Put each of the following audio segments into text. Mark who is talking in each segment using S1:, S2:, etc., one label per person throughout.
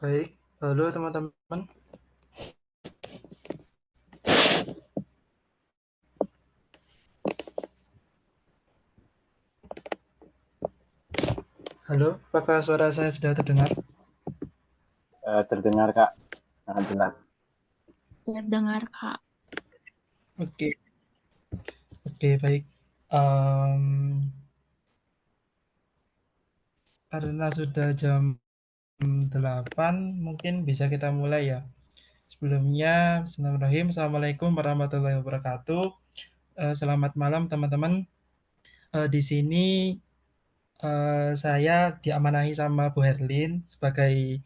S1: Baik, halo teman-teman. Halo, apakah suara saya sudah terdengar?
S2: Terdengar Kak, sangat jelas.
S3: Terdengar, Kak.
S1: Oke, oke, baik. Em, karena sudah jam 8, mungkin bisa kita mulai ya. Sebelumnya, bismillahirrahmanirrahim. Assalamualaikum warahmatullahi wabarakatuh. Selamat malam teman-teman. Di sini saya diamanahi sama Bu Herlin sebagai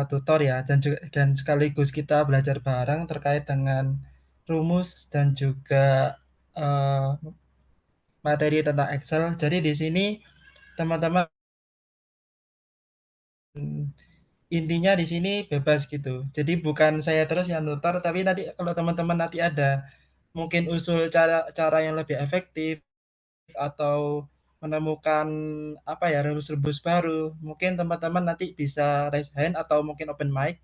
S1: tutor ya, dan sekaligus kita belajar bareng terkait dengan rumus dan juga eh, materi tentang Excel. Jadi di sini teman-teman, intinya di sini bebas gitu. Jadi bukan saya terus yang nutor, tapi nanti kalau teman-teman nanti ada mungkin usul cara-cara yang lebih efektif atau menemukan apa ya, rumus-rumus baru, mungkin teman-teman nanti bisa raise hand atau mungkin open mic.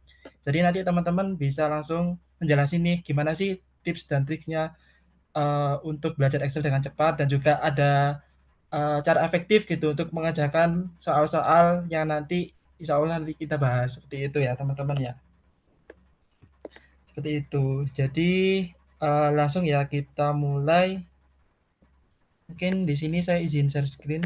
S1: Jadi nanti teman-teman bisa langsung menjelasin nih gimana sih tips dan triknya untuk belajar Excel dengan cepat, dan juga ada cara efektif gitu untuk mengerjakan soal-soal yang nanti insya Allah nanti kita bahas, seperti itu ya teman-teman ya. Seperti itu. Jadi langsung ya kita mulai. Mungkin di sini saya izin share screen.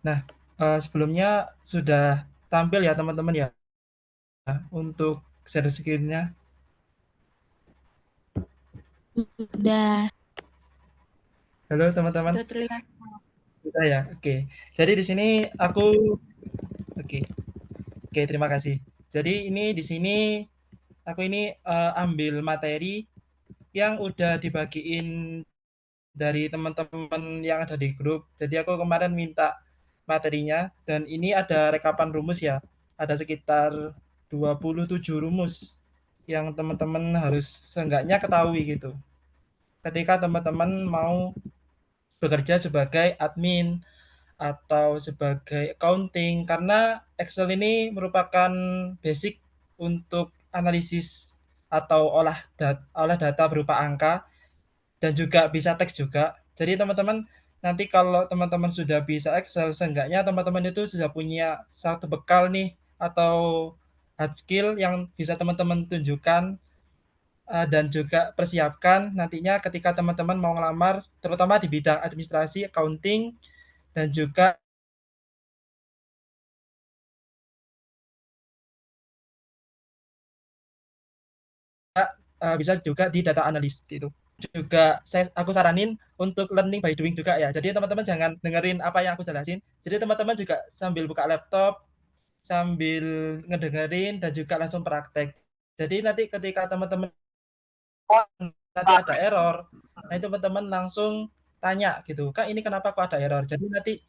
S1: Nah, sebelumnya sudah tampil ya teman-teman ya untuk share screen-nya.
S3: Sudah
S1: Halo teman-teman.
S3: terlihat.
S1: Sudah ya. Oke. Jadi di sini aku oke. Oke, terima kasih. Jadi ini di sini aku ini ambil materi yang udah dibagiin dari teman-teman yang ada di grup. Jadi aku kemarin minta materinya, dan ini ada rekapan rumus ya. Ada sekitar 27 rumus yang teman-teman harus seenggaknya ketahui gitu. Ketika teman-teman mau bekerja sebagai admin atau sebagai accounting, karena Excel ini merupakan basic untuk analisis atau olah data berupa angka, dan juga bisa teks juga. Jadi teman-teman nanti kalau teman-teman sudah bisa Excel, seenggaknya teman-teman itu sudah punya satu bekal nih, atau hard skill yang bisa teman-teman tunjukkan dan juga persiapkan nantinya ketika teman-teman mau ngelamar, terutama di bidang administrasi, accounting, dan juga bisa juga di data analis itu. Juga aku saranin untuk learning by doing juga ya. Jadi teman-teman jangan dengerin apa yang aku jelasin. Jadi teman-teman juga sambil buka laptop, sambil ngedengerin, dan juga langsung praktek. Jadi nanti ketika teman-teman nanti ada error, nah itu teman-teman langsung tanya gitu, Kak ini kenapa kok ada error? Jadi nanti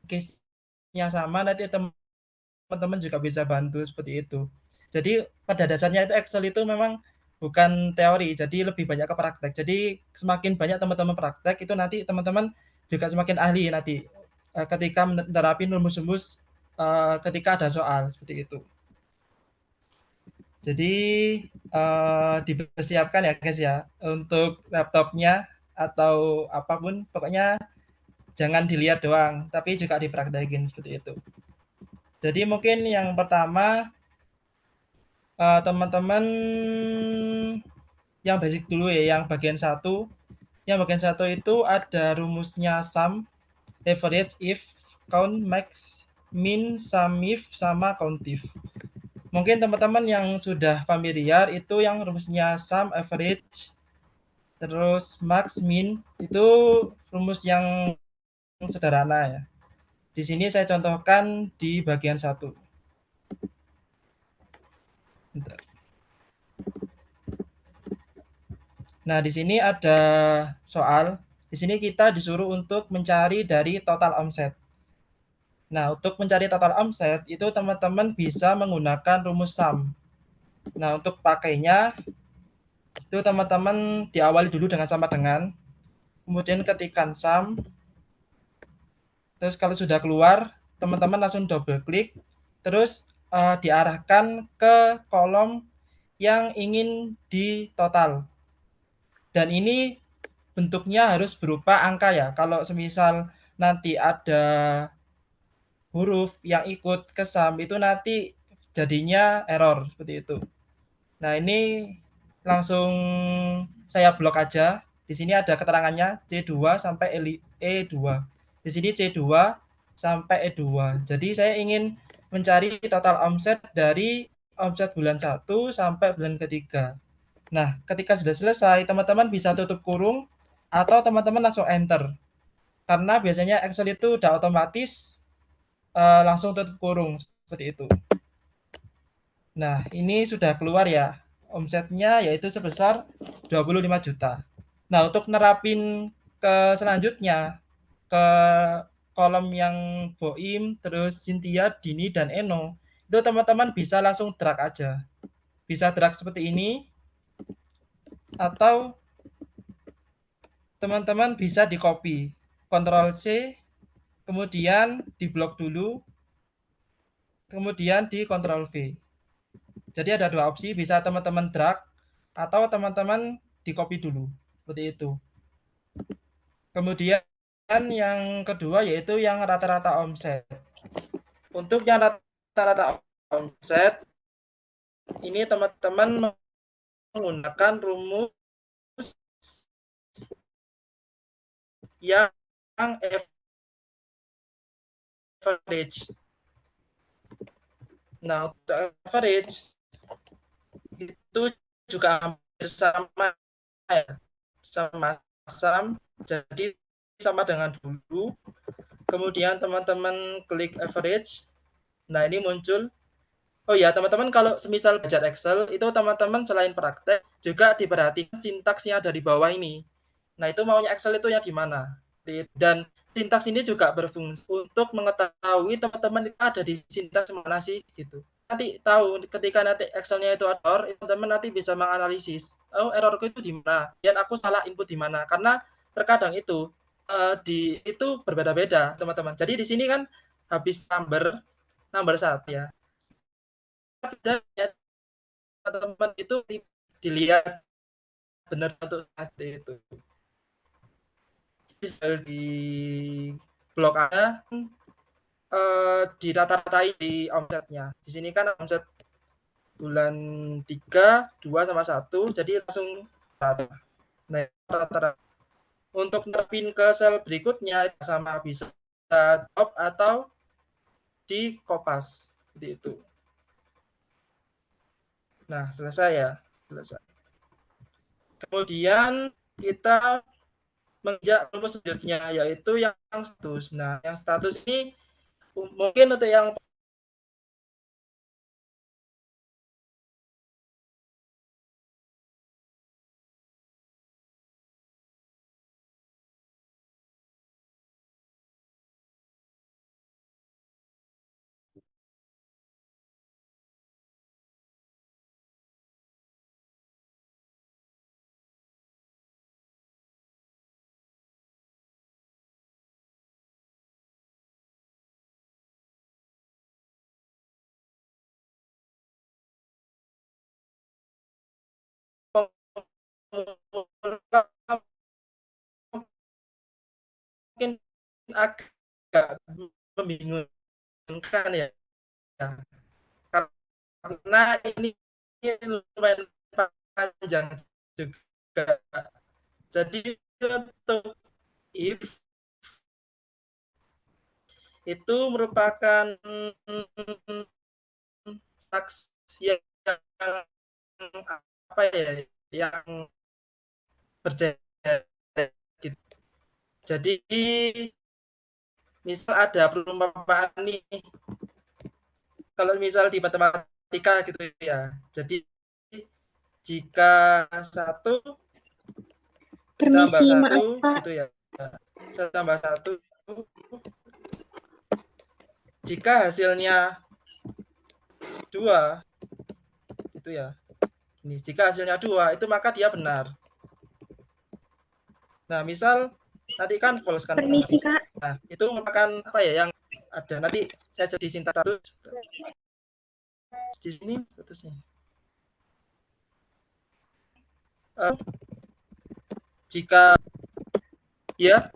S1: case-nya sama, nanti teman-teman juga bisa bantu seperti itu. Jadi pada dasarnya itu Excel itu memang bukan teori, jadi lebih banyak ke praktek. Jadi semakin banyak teman-teman praktek, itu nanti teman-teman juga semakin ahli nanti ketika menerapin rumus-rumus ketika ada soal seperti itu. Jadi dipersiapkan ya guys ya untuk laptopnya atau apapun, pokoknya jangan dilihat doang, tapi juga dipraktekin seperti itu. Jadi mungkin yang pertama teman-teman yang basic dulu ya, yang bagian satu. Yang bagian satu itu ada rumusnya sum, average, if, count, max, min, sum if, sama countif. Mungkin teman-teman yang sudah familiar itu yang rumusnya sum, average, terus max, min, itu rumus yang sederhana ya. Di sini saya contohkan di bagian satu. Nah, di sini ada soal. Di sini kita disuruh untuk mencari dari total omset. Nah, untuk mencari total omset itu teman-teman bisa menggunakan rumus sum. Nah, untuk pakainya Itu teman-teman diawali dulu dengan sama dengan, kemudian ketikkan sum, terus kalau sudah keluar, teman-teman langsung double klik, terus diarahkan ke kolom yang ingin di total. Dan ini bentuknya harus berupa angka ya. Kalau semisal nanti ada huruf yang ikut ke sum itu nanti jadinya error seperti itu. Nah, ini langsung saya blok aja. Di sini ada keterangannya C2 sampai E2. Di sini C2 sampai E2. Jadi saya ingin mencari total omset dari omset bulan 1 sampai bulan ketiga. Nah, ketika sudah selesai, teman-teman bisa tutup kurung atau teman-teman langsung enter. Karena biasanya Excel itu udah otomatis langsung tutup kurung seperti itu. Nah, ini sudah keluar ya. Omsetnya yaitu sebesar 25 juta. Nah, untuk nerapin ke selanjutnya, ke kolom yang Boim, terus Cynthia, Dini, dan Eno, itu teman-teman bisa langsung drag aja. Bisa drag seperti ini, atau teman-teman bisa di copy. Ctrl C, kemudian di blok dulu, kemudian di Ctrl V. Jadi ada dua opsi, bisa teman-teman drag atau teman-teman di copy dulu. Seperti itu. Kemudian yang kedua yaitu yang rata-rata omset. Untuk yang rata-rata omset, ini teman-teman menggunakan rumus yang average. Nah, untuk average itu juga hampir sama ya, sama sum, jadi sama dengan dulu. Kemudian teman-teman klik average. Nah, ini muncul. Oh ya, teman-teman kalau semisal belajar Excel, itu teman-teman selain praktek, juga diperhatikan sintaks yang ada di bawah ini. Nah, itu maunya Excel itu yang gimana. Dan sintaks ini juga berfungsi untuk mengetahui teman-teman ada di sintaks mana sih, gitu. Nanti tahu ketika nanti Excel-nya itu ada error, teman-teman nanti bisa menganalisis, oh errorku itu di mana, dan aku salah input di mana. Karena terkadang itu itu berbeda-beda, teman-teman. Jadi di sini kan habis number 1 ya. Teman-teman itu dilihat benar untuk itu. Bisa di blok ada di rata-ratain di omsetnya. Di sini kan omset bulan 3, 2 sama 1, jadi langsung rata. Nah, rata-rata. Untuk nerapin ke sel berikutnya sama bisa top atau di kopas seperti itu. Nah, selesai ya. Selesai. Kemudian kita menginjak rumus selanjutnya yaitu yang status. Nah, yang status ini mungkin untuk yang mungkin agak membingungkan ya, karena ini lumayan panjang juga. Jadi untuk if itu merupakan taks yang apa ya, yang berjaya gitu. Jadi misal ada perumpamaan nih, kalau misal di matematika gitu ya. Jadi jika 1 ditambah
S3: Permisi,
S1: 1
S3: maaf Pak.
S1: gitu ya. 1 tambah 1 jika hasilnya 2 gitu ya. Ini jika hasilnya 2 itu maka dia benar. Nah, misal nanti kan false kan.
S4: Permisi, Kak.
S1: Nah, itu merupakan apa ya yang ada. Nanti saya jadi sintak satu di sini statusnya. Jika ya,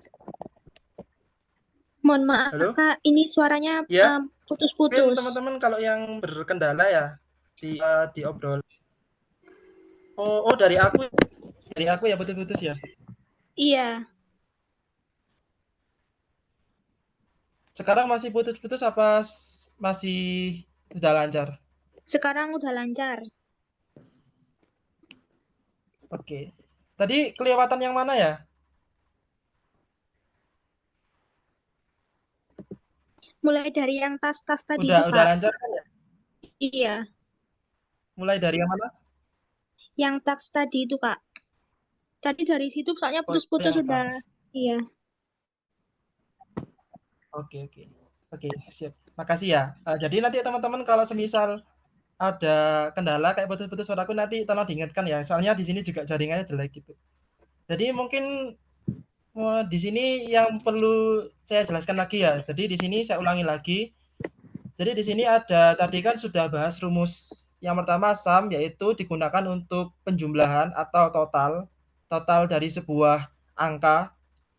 S4: Mohon maaf,
S1: halo?
S4: Kak. Ini suaranya
S1: Ya.
S4: putus-putus.
S1: Teman-teman kalau yang berkendala ya di obrol. Oh, dari aku ya putus-putus ya.
S4: Iya.
S1: Sekarang masih putus-putus apa masih sudah lancar?
S4: Sekarang udah lancar.
S1: Oke. Tadi kelewatan yang mana ya?
S4: Mulai dari yang tas-tas tadi
S1: Udah
S4: itu, Kak.
S1: lancar kan ya?
S4: Iya.
S1: Mulai dari yang mana?
S4: Yang tas tadi itu, Kak. Tadi dari situ soalnya putus-putus
S1: yang
S4: sudah.
S1: tas.
S4: Iya.
S1: Oke, siap. Makasih ya. Jadi nanti teman-teman kalau semisal ada kendala kayak putus-putus suaraku nanti tolong diingatkan ya. Soalnya di sini juga jaringannya jelek gitu. Jadi mungkin di sini yang perlu saya jelaskan lagi ya. Jadi di sini saya ulangi lagi. Jadi di sini ada tadi kan sudah bahas rumus yang pertama sum, yaitu digunakan untuk penjumlahan atau total dari sebuah angka,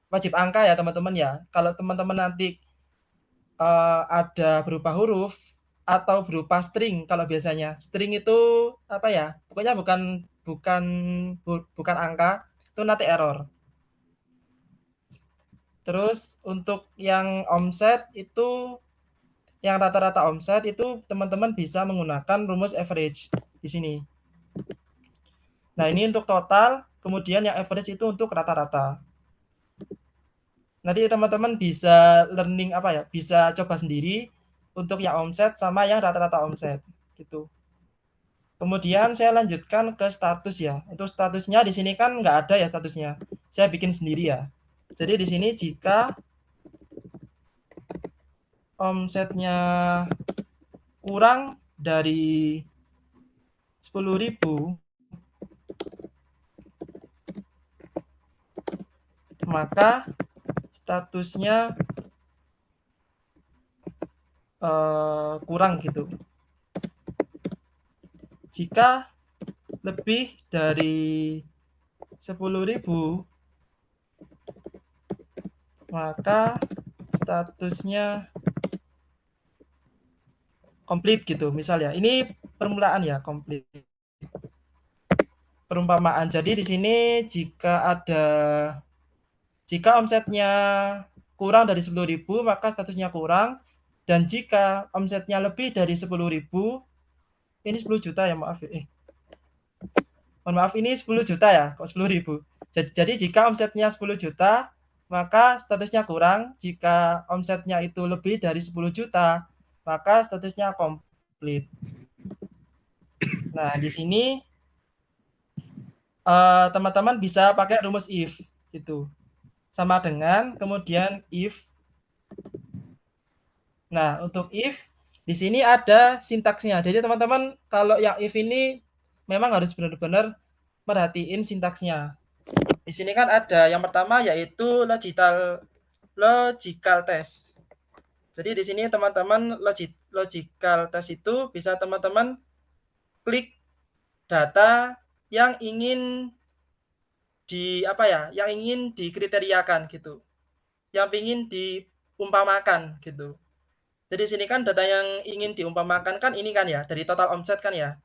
S1: wajib angka ya teman-teman ya. Kalau teman-teman nanti ada berupa huruf atau berupa string, kalau biasanya string itu apa ya? Pokoknya bukan angka, itu nanti error. Terus untuk yang omset itu, yang rata-rata omset itu teman-teman bisa menggunakan rumus average di sini. Nah, ini untuk total, kemudian yang average itu untuk rata-rata. Nanti teman-teman bisa learning apa ya? Bisa coba sendiri untuk yang omset sama yang rata-rata omset gitu. Kemudian saya lanjutkan ke status ya. Itu statusnya di sini kan nggak ada ya statusnya. Saya bikin sendiri ya. Jadi di sini jika omsetnya kurang dari 10.000, maka statusnya kurang gitu. Jika lebih dari 10.000, maka statusnya komplit gitu. Misal ya, ini permulaan ya, komplit. Perumpamaan. Jadi di sini jika omsetnya kurang dari 10.000, maka statusnya kurang. Dan jika omsetnya lebih dari 10.000, ini 10 juta ya, maaf. Mohon maaf, ini 10 juta ya, kok 10.000. Jadi jika omsetnya 10 juta, maka statusnya kurang. Jika omsetnya itu lebih dari 10 juta, maka statusnya komplit. Nah, di sini teman-teman bisa pakai rumus if gitu. Sama dengan kemudian if. Nah, untuk if di sini ada sintaksnya. Jadi teman-teman kalau yang if ini memang harus benar-benar perhatiin sintaksnya. Di sini kan ada yang pertama yaitu logical test. Jadi di sini teman-teman logical test itu bisa teman-teman klik data yang ingin yang ingin dikriteriakan gitu. Yang ingin diumpamakan gitu. Jadi sini kan data yang ingin diumpamakan kan ini kan ya, dari total omset kan ya.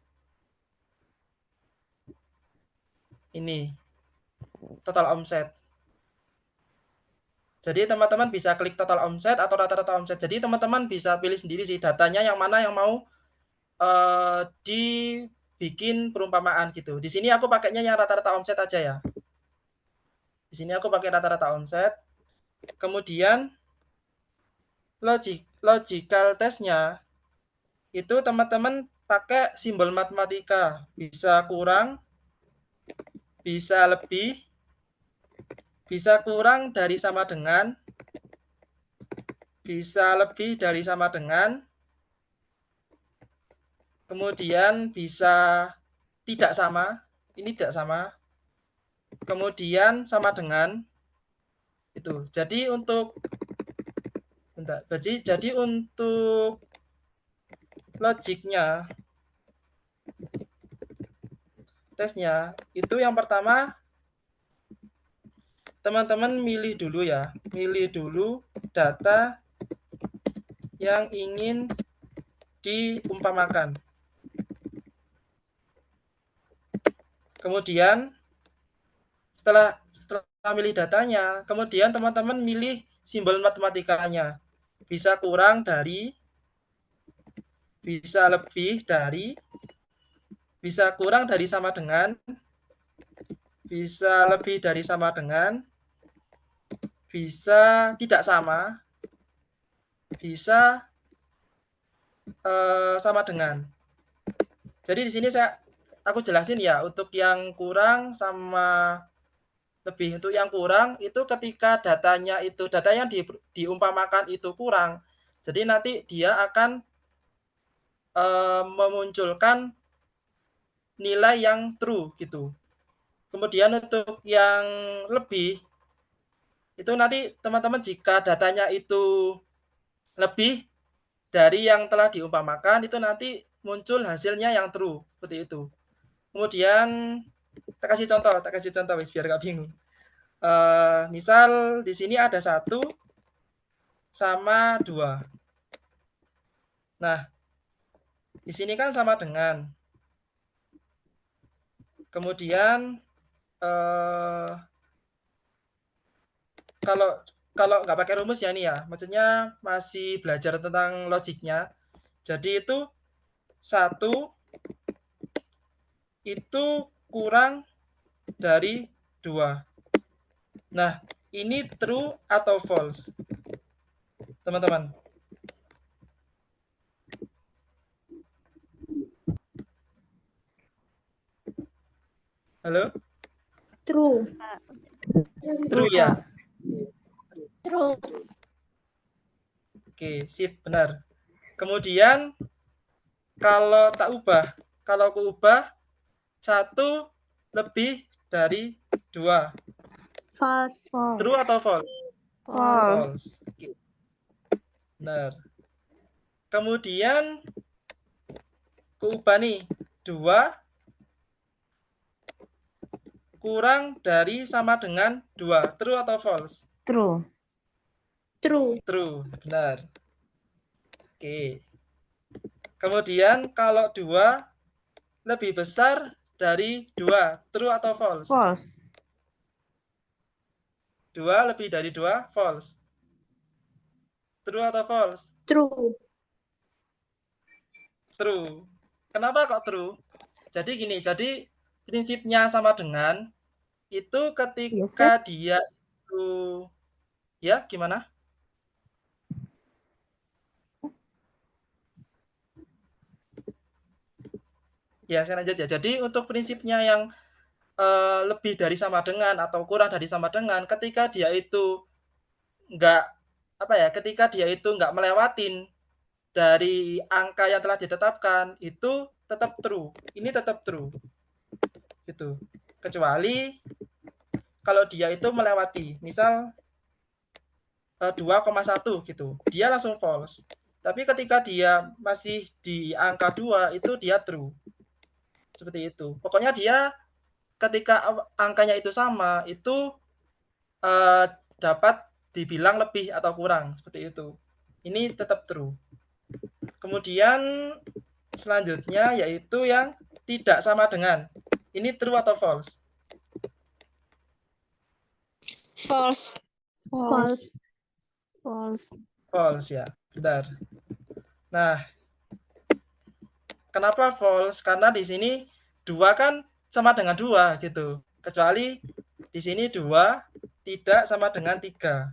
S1: Ini total omset. Jadi teman-teman bisa klik total omset atau rata-rata omset. Jadi teman-teman bisa pilih sendiri sih datanya yang mana yang mau dibikin perumpamaan gitu. Di sini aku pakainya yang rata-rata omset aja ya. Di sini aku pakai rata-rata omset. Kemudian logical testnya itu teman-teman pakai simbol matematika. Bisa kurang, bisa lebih, bisa kurang dari sama dengan, bisa lebih dari sama dengan, kemudian bisa tidak sama, ini tidak sama. Kemudian sama dengan itu. Jadi untuk logiknya tesnya itu yang pertama teman-teman milih dulu ya, milih dulu data yang ingin diumpamakan. Kemudian setelah milih datanya, kemudian teman-teman milih simbol matematikanya. Bisa kurang dari, bisa lebih dari, bisa kurang dari sama dengan, bisa lebih dari sama dengan, bisa tidak sama, bisa sama dengan. Jadi di sini aku jelasin ya, untuk yang kurang sama lebih. Untuk yang kurang itu ketika data yang diumpamakan itu kurang, jadi nanti dia akan memunculkan nilai yang true gitu. Kemudian untuk yang lebih itu nanti teman-teman jika datanya itu lebih dari yang telah diumpamakan, itu nanti muncul hasilnya yang true seperti itu. Kemudian tak kasih contoh biar gak bingung. Misal di sini ada 1 sama 2. Nah, di sini kan sama dengan. Kemudian kalau nggak pakai rumus ya nih ya, maksudnya masih belajar tentang logiknya. Jadi itu 1 itu kurang dari 2. Nah, ini true atau false? Teman-teman. Halo?
S4: True.
S1: True ya?
S4: True.
S1: Oke, sip, benar. Kemudian kalau aku ubah 1 lebih dari 2.
S4: False.
S1: True atau false?
S5: False.
S1: Oke. Benar. Kemudian aku ubah nih 2 kurang dari sama dengan 2. True atau false?
S5: True.
S4: True.
S1: True, benar. Oke. Kemudian kalau 2 lebih besar dari 2. True atau false?
S5: False.
S1: 2 lebih dari 2, false. True atau false?
S4: True.
S1: True. Kenapa kok true? Jadi gini, jadi prinsipnya sama dengan itu ketika dia itu ya gimana? Ya, saya lanjut ya. Jadi untuk prinsipnya yang lebih dari sama dengan atau kurang dari sama dengan, ketika dia itu ketika dia itu nggak melewatin dari angka yang telah ditetapkan, itu tetap true. Ini tetap true. Gitu. Kecuali kalau dia itu melewati, misal 2,1 gitu, dia langsung false. Tapi ketika dia masih di angka 2, itu dia true. Seperti itu. Pokoknya dia ketika angkanya itu sama, itu dapat dibilang lebih atau kurang. Seperti itu. Ini tetap true. Kemudian selanjutnya yaitu yang tidak sama dengan. Ini true atau false?
S4: False. False.
S5: False.
S1: False ya, benar. Nah, kenapa false? Karena di sini 2 kan sama dengan 2 gitu. Kecuali di sini 2 tidak sama dengan 3.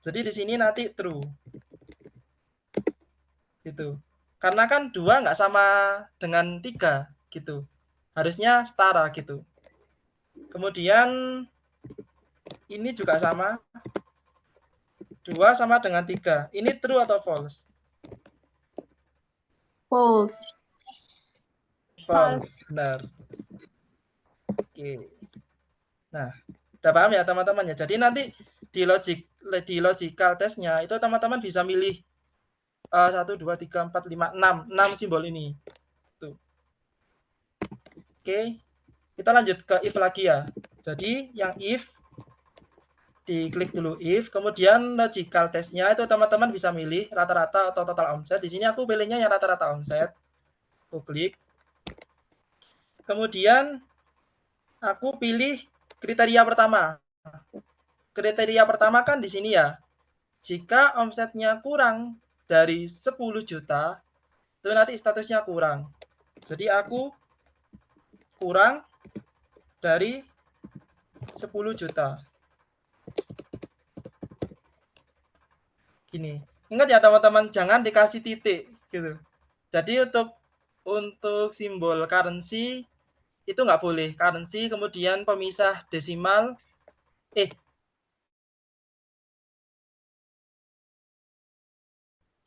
S1: Jadi di sini nanti true. Gitu. Karena kan 2 nggak sama dengan 3 gitu. Harusnya setara gitu. Kemudian ini juga sama. 2 sama dengan 3. Ini true atau false?
S3: False.
S1: False. Benar. Oke. Nah, udah paham ya teman-teman ya. Jadi nanti di logical testnya itu teman-teman bisa milih 1, 2, 3, 4, 5, 6 simbol ini. Tuh. Oke. Kita lanjut ke if lagi ya. Jadi yang if diklik dulu if, kemudian logical testnya itu teman-teman bisa milih rata-rata atau total omset. Di sini aku pilihnya yang rata-rata omset. Aku klik. Kemudian aku pilih kriteria pertama. Kriteria pertama kan di sini ya. Jika omsetnya kurang dari 10 juta, itu nanti statusnya kurang. Jadi aku kurang dari 10 juta. Gini. Ingat ya teman-teman, jangan dikasih titik gitu. Jadi untuk simbol currency itu nggak boleh. Currency kemudian pemisah desimal.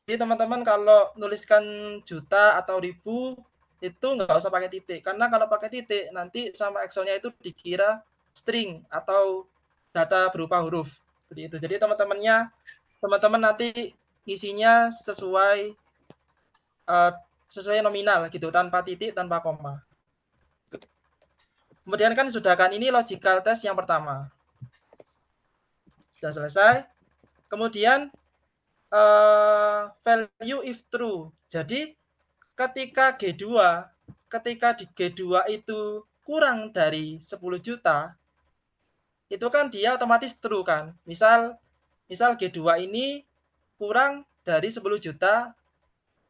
S1: Jadi teman-teman kalau nuliskan juta atau ribu itu nggak usah pakai titik. Karena kalau pakai titik nanti sama Excel-nya itu dikira string atau data berupa huruf. Seperti itu. Jadi teman-teman nanti isinya sesuai nominal gitu, tanpa titik, tanpa koma. Kemudian kan sudah kan ini logical test yang pertama. Sudah selesai. Kemudian value if true. Jadi ketika di G2 itu kurang dari 10 juta, itu kan dia otomatis true kan. Misal G2 ini kurang dari 10 juta,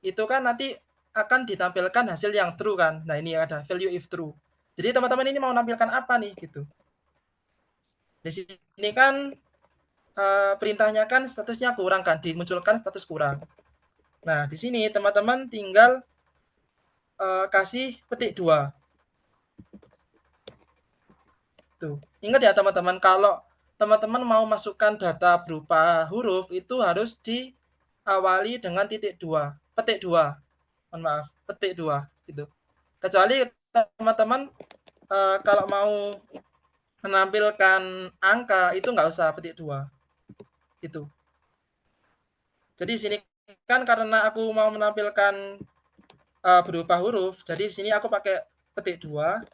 S1: itu kan nanti akan ditampilkan hasil yang true kan. Nah, ini ada value if true. Jadi teman-teman ini mau menampilkan apa nih gitu. Di sini kan perintahnya kan statusnya kurang kan, dimunculkan status kurang. Nah, di sini teman-teman tinggal kasih petik 2. Tuh. Ingat ya teman-teman, kalau teman-teman mau masukkan data berupa huruf itu harus diawali dengan petik 2. Mohon maaf, petik 2 gitu. Kecuali teman-teman kalau mau menampilkan angka itu nggak usah petik 2. Gitu. Jadi di sini kan karena aku mau menampilkan berupa huruf, jadi di sini aku pakai petik 2.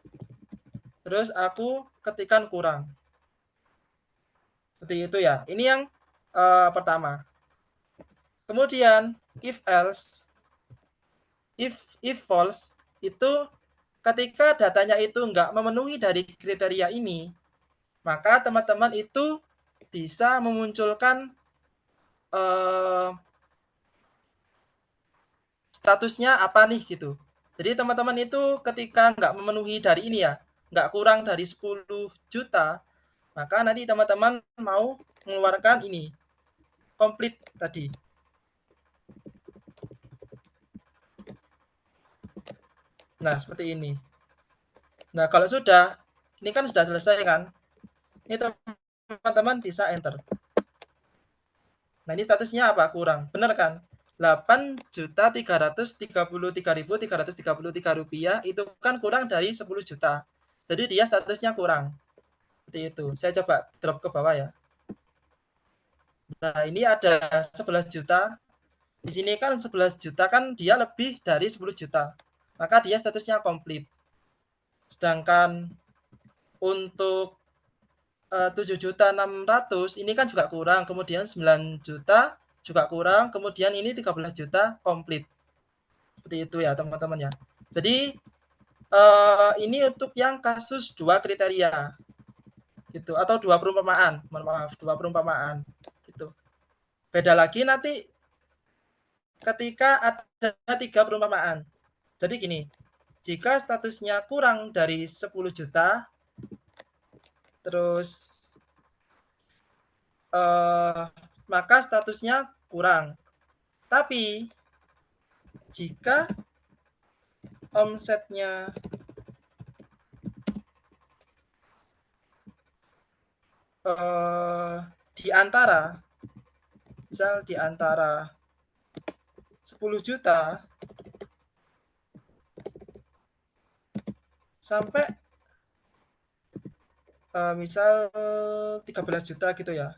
S1: Terus aku ketikkan kurang. Seperti itu ya. Ini yang pertama. Kemudian if else, if false itu ketika datanya itu enggak memenuhi dari kriteria ini, maka teman-teman itu bisa memunculkan statusnya apa nih gitu. Jadi teman-teman itu ketika enggak memenuhi dari ini ya, enggak kurang dari 10 juta, maka nanti teman-teman mau mengeluarkan ini, complete tadi. Nah, seperti ini. Nah, kalau sudah, ini kan sudah selesai kan? Ini teman-teman bisa enter. Nah, ini statusnya apa? Kurang. Benar kan? 8.333.333 rupiah itu kan kurang dari 10 juta. Jadi dia statusnya kurang. Seperti itu. Saya coba drop ke bawah ya. Nah, ini ada 11 juta. Di sini kan 11 juta kan dia lebih dari 10 juta. Maka dia statusnya komplit. Sedangkan untuk 7.600.000 ini kan juga kurang. Kemudian 9 juta juga kurang. Kemudian ini 13 juta komplit. Seperti itu ya teman-teman ya. Jadi ini untuk yang kasus 2 kriteria. Gitu. Atau 2 perumpamaan. Mohon maaf, 2 perumpamaan. Gitu. Beda lagi nanti ketika ada 3 perumpamaan. Jadi gini, jika statusnya kurang dari 10 juta, terus maka statusnya kurang. Tapi jika omsetnya di antara 10 juta sampai misal 13 juta gitu ya.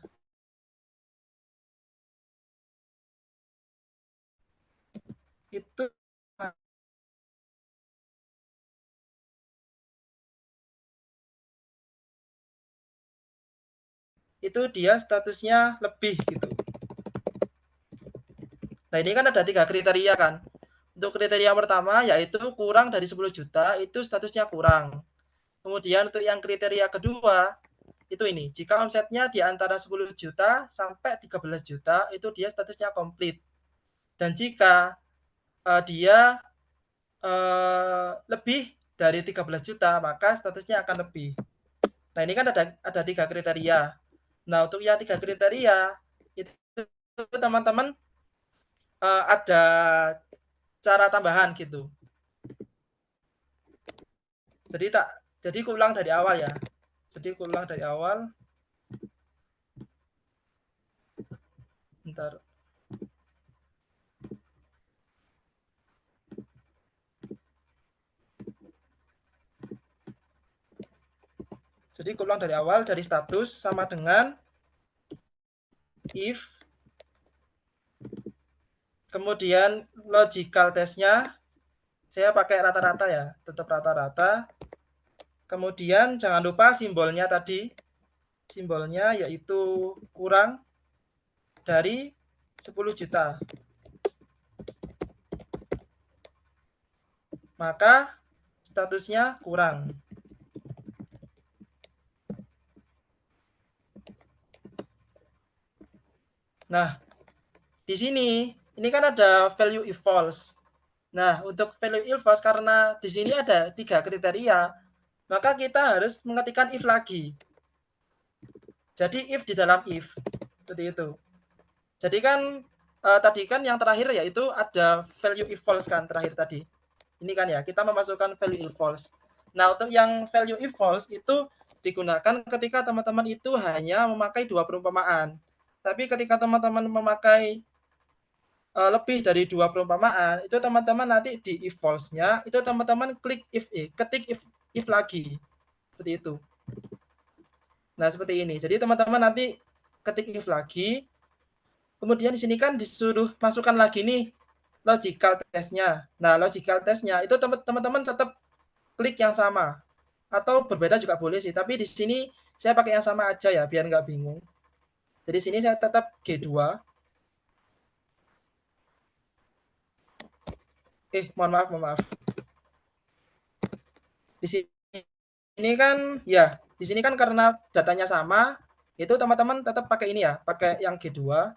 S1: Itu dia statusnya lebih gitu. Nah, ini kan ada 3 kriteria kan. Untuk kriteria pertama yaitu kurang dari 10 juta itu statusnya kurang. Kemudian untuk yang kriteria kedua itu ini, jika omsetnya di antara 10 juta sampai 13 juta itu dia statusnya komplit. Dan jika dia lebih dari 13 juta maka statusnya akan lebih. Nah, ini kan ada 3 kriteria. Nah, untuk yang 3 kriteria itu teman-teman ada cara tambahan gitu. Jadi ulang dari awal ya. Jadi ulang dari awal. Bentar. Jadi ulang dari awal, dari status sama dengan if, kemudian logical testnya saya pakai rata-rata ya, tetap rata-rata. Kemudian jangan lupa simbolnya tadi, simbolnya yaitu kurang dari 10 juta. Maka statusnya kurang. Nah, di sini ini kan ada value if false. Nah, untuk value if false karena di sini ada 3 kriteria, maka kita harus mengetikkan if lagi. Jadi if di dalam if, seperti itu. Jadi kan tadi kan yang terakhir yaitu ada value if false kan terakhir tadi. Ini kan ya, kita memasukkan value if false. Nah, untuk yang value if false itu digunakan ketika teman-teman itu hanya memakai 2 perumpamaan. Tapi ketika teman-teman memakai lebih dari 2 perumpamaan, itu teman-teman nanti di if false-nya, itu teman-teman klik ketik if lagi. Seperti itu. Nah, seperti ini. Jadi teman-teman nanti ketik if lagi. Kemudian di sini kan disuruh masukkan lagi nih logical test-nya. Nah, logical test-nya itu teman-teman tetap klik yang sama. Atau berbeda juga boleh sih. Tapi di sini saya pakai yang sama aja ya, biar nggak bingung. Jadi sini saya tetap G2. Mohon maaf. Di sini kan ya, di sini kan karena datanya sama, itu teman-teman tetap pakai ini ya, pakai yang G2.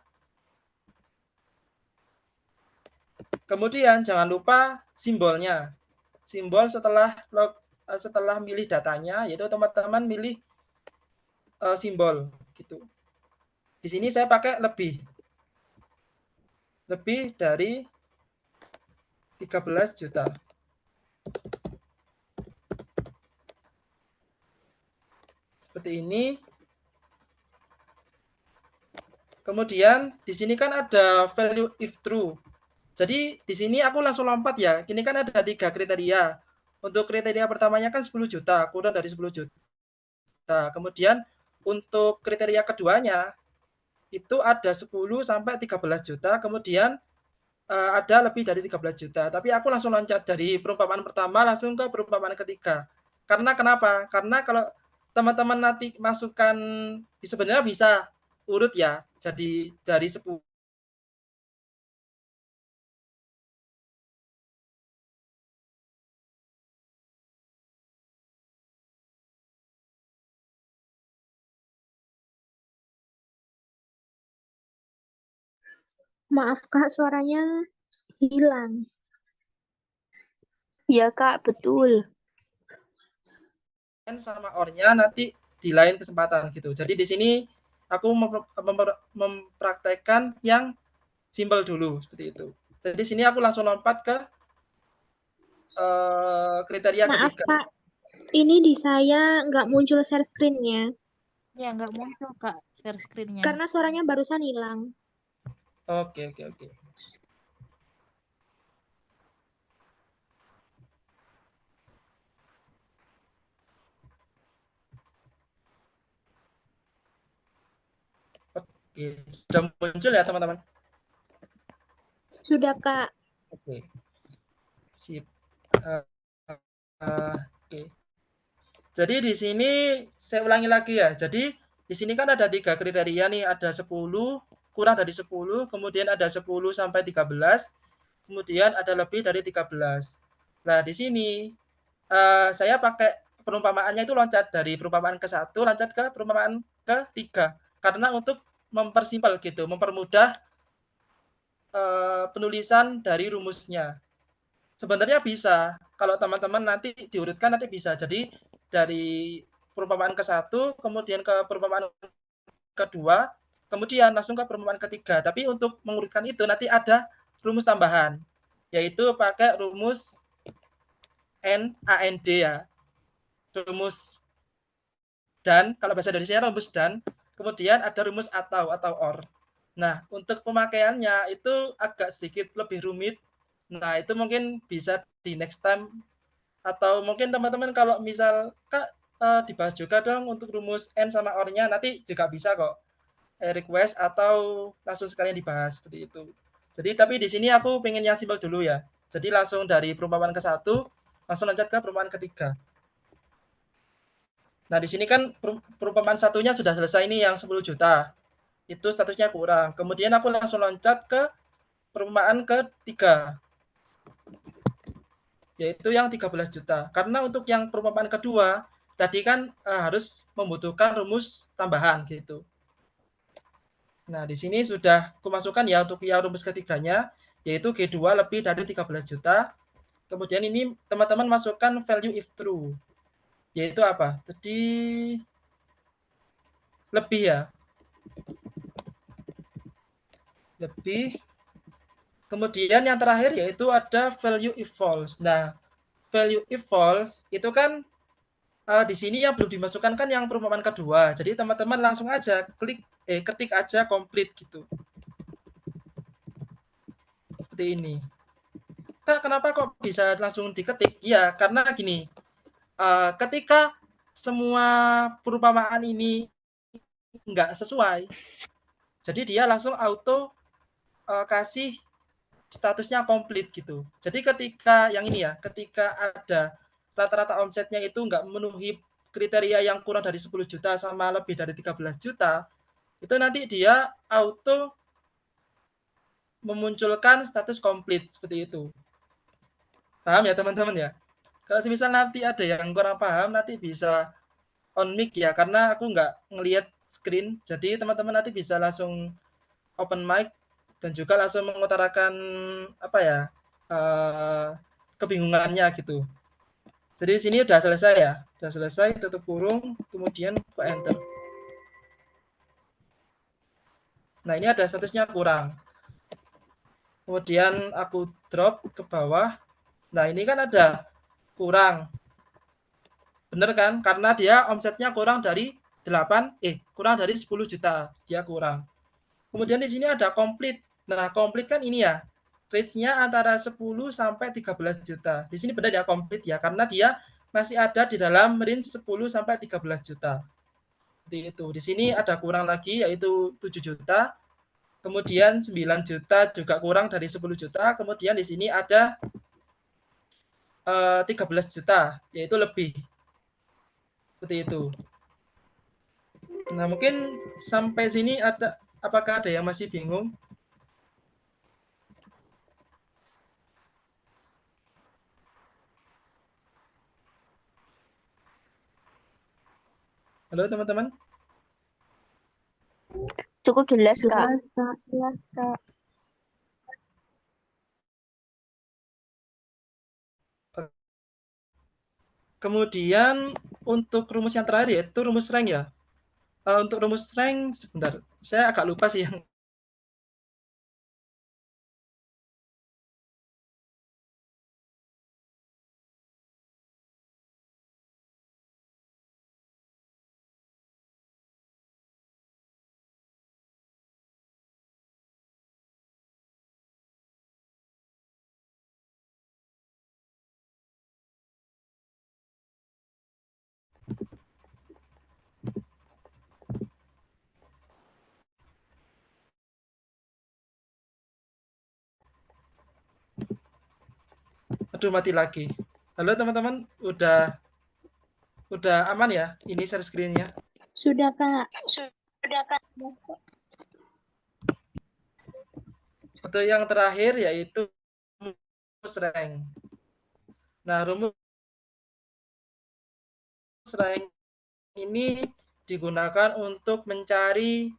S1: Kemudian jangan lupa simbolnya. Simbol setelah milih datanya, yaitu teman-teman milih simbol gitu. Di sini saya pakai lebih dari 13 juta. Seperti ini. Kemudian di sini kan ada value if true. Jadi di sini aku langsung lompat ya. Ini kan ada 3 kriteria. Untuk kriteria pertamanya kan 10 juta, kurang dari 10 juta. Kemudian untuk kriteria keduanya itu ada 10 sampai 13 juta, kemudian ada lebih dari 13 juta. Tapi aku langsung loncat dari perumpamaan pertama langsung ke perumpamaan ketiga. Karena kenapa? Karena kalau teman-teman nanti masukkan, sebenarnya bisa urut ya. Jadi dari 10.
S4: Maaf Kak, suaranya hilang.
S5: Iya Kak, betul.
S1: Sama ornya nanti di lain kesempatan gitu. Jadi di sini aku mempraktekkan yang simpel dulu seperti itu. Jadi di sini aku langsung lompat ke kriteria
S4: Maaf
S1: ketiga.
S4: Kak, ini di saya nggak muncul share screen-nya.
S5: Ya, nggak muncul Kak share screen-nya.
S4: Karena suaranya barusan hilang.
S1: Oke. Oke, sudah muncul ya teman-teman?
S4: Sudah, Kak.
S1: Oke, sip. Oke. Jadi di sini saya ulangi lagi ya. Jadi di sini kan ada 3 kriteria nih, ada 10, kurang dari 10, kemudian ada 10 sampai 13, kemudian ada lebih dari 13. Nah, di sini saya pakai perumpamaannya itu loncat dari perumpamaan ke-1 loncat ke perumpamaan ke-3. Karena untuk mempersimpel gitu, mempermudah penulisan dari rumusnya. Sebenarnya bisa, kalau teman-teman nanti diurutkan nanti bisa. Jadi dari perumpamaan ke-1, kemudian ke perumpamaan kedua, kemudian langsung ke perumpamaan ketiga. Tapi untuk mengurutkan itu nanti ada rumus tambahan, yaitu pakai rumus AND ya. Rumus dan, kalau bahasa Indonesia rumus dan, kemudian ada rumus atau or. Nah, untuk pemakaiannya itu agak sedikit lebih rumit. Nah, itu mungkin bisa di next time, atau mungkin teman-teman kalau misal Kak dibahas juga dong untuk rumus N sama OR-nya, nanti juga bisa kok request atau langsung sekalian dibahas seperti itu. Jadi tapi di sini aku pengen yang simpel dulu ya. Jadi langsung dari perumpamaan ke-1 langsung lanjut ke perumpamaan ketiga. Nah, di sini kan perumpamaan satunya sudah selesai ini yang 10 juta. Itu statusnya kurang. Kemudian aku langsung loncat ke perumpamaan ketiga, yaitu yang 13 juta. Karena untuk yang perumpamaan kedua, tadi kan harus membutuhkan rumus tambahan gitu. Nah, di sini sudah kumasukkan ya untuk yang rumus ketiganya, yaitu G2 lebih dari 13 juta. Kemudian ini teman-teman masukkan value if true, yaitu apa? Jadi lebih ya. Lebih. Kemudian yang terakhir yaitu ada value if false. Nah, value if false itu kan di sini yang belum dimasukkan kan yang perumpamaan kedua. Jadi teman-teman langsung aja ketik aja complete gitu. Seperti ini. Kak, kenapa kok bisa langsung diketik? Ya, karena gini. Ketika semua perumpamaan ini nggak sesuai, jadi dia langsung auto kasih statusnya komplit gitu. Jadi ketika yang ini ya, ketika ada rata-rata omsetnya itu nggak memenuhi kriteria yang kurang dari 10 juta sama lebih dari 13 juta, itu nanti dia auto memunculkan status komplit seperti itu. Paham ya teman-teman ya? Kalau misal nanti ada yang kurang paham, nanti bisa on mic ya, karena aku nggak ngelihat screen, jadi teman-teman nanti bisa langsung open mic dan juga langsung mengutarakan apa ya kebingungannya gitu. Jadi di sini udah selesai ya, udah selesai, tutup kurung, kemudian ke enter. Nah, ini ada statusnya kurang. Kemudian aku drop ke bawah. Nah, ini kan ada kurang. Bener kan? Karena dia omsetnya kurang dari 10 juta. Dia kurang. Kemudian di sini ada komplit. Nah, komplit kan ini ya. Range-nya antara 10 sampai 13 juta. Di sini benar ya komplit ya, karena dia masih ada di dalam range 10 sampai 13 juta. Seperti itu. Di sini ada kurang lagi yaitu 7 juta. Kemudian 9 juta juga kurang dari 10 juta. Kemudian di sini ada 13 juta, yaitu lebih. Seperti itu. Nah, mungkin sampai sini apakah ada yang masih bingung? Halo teman-teman.
S5: Cukup jelas, Kak.
S4: Jelas, Kak.
S1: Kemudian untuk rumus yang terakhir yaitu rumus rank ya. Untuk rumus rank sebentar, saya agak lupa sih yang Aduh, mati lagi. Halo teman-teman, udah aman ya? Ini share screen-nya.
S4: Sudah, Kak.
S1: Atau yang terakhir yaitu rumus rank. Nah, rumus rank ini digunakan untuk mencari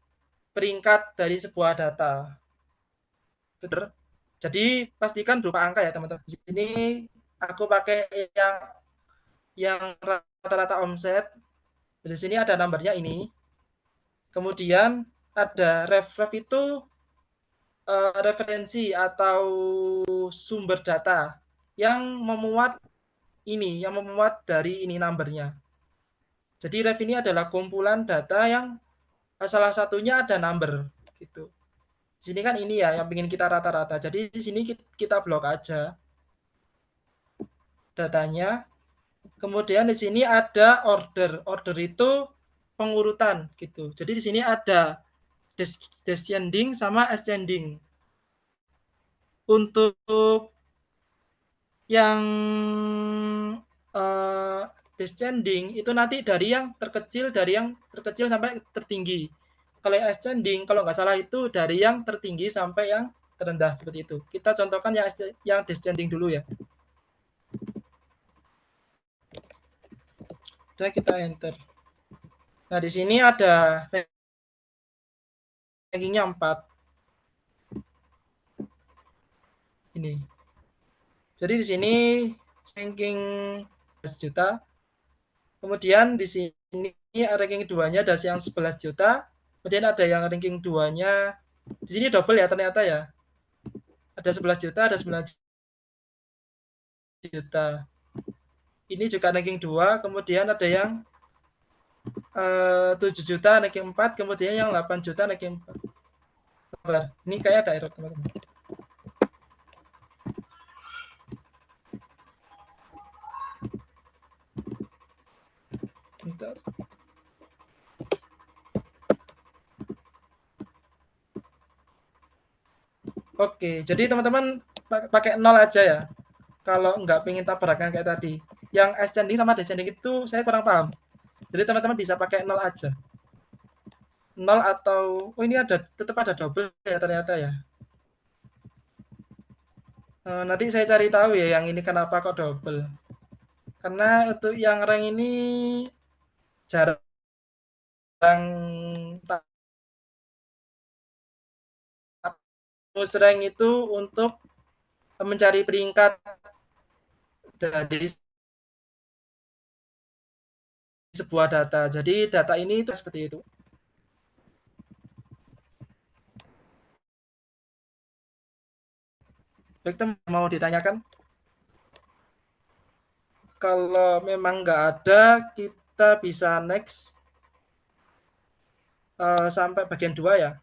S1: peringkat dari sebuah data. Betul? Jadi pastikan berupa angka ya teman-teman. Di sini aku pakai yang rata-rata omset. Di sini ada nomornya ini. Kemudian ada ref itu referensi atau sumber data yang memuat dari ini numbernya. Jadi ref ini adalah kumpulan data yang salah satunya ada number gitu. Di sini kan ini ya yang ingin kita rata-rata. Jadi di sini kita blok aja datanya. Kemudian di sini ada order. Order itu pengurutan gitu. Jadi di sini ada descending sama ascending. Untuk yang descending itu nanti dari yang terkecil sampai tertinggi. Kalau ascending, kalau nggak salah itu dari yang tertinggi sampai yang terendah seperti itu. Kita contohkan yang descending dulu ya. Sudah kita enter. Nah di sini ada rankingnya 4. Ini. Jadi di sini ranking 10 juta. Kemudian di sini ranking 2-nya ada yang 11 juta. Kemudian ada yang ranking 2-nya. Di sini double ya ternyata ya. Ada 11 juta, ada 9 juta. Ini juga ranking 2. Kemudian ada yang 7 juta ranking 4. Kemudian yang 8 juta ranking 4. Ini kayak ada error teman-teman. Bentar. Oke, jadi teman-teman pakai 0 aja ya. Kalau nggak pengen tabrakan kayak tadi. Yang ascending sama descending itu saya kurang paham. Jadi teman-teman bisa pakai 0 aja. 0 atau, oh ini tetap ada double ya ternyata ya. Nanti saya cari tahu ya yang ini kenapa kok double. Karena untuk yang rank ini jarang rank itu untuk mencari peringkat dari sebuah data. Jadi data ini itu seperti itu. Baik, teman, mau ditanyakan? Kalau memang nggak ada, kita bisa next sampai bagian 2 ya.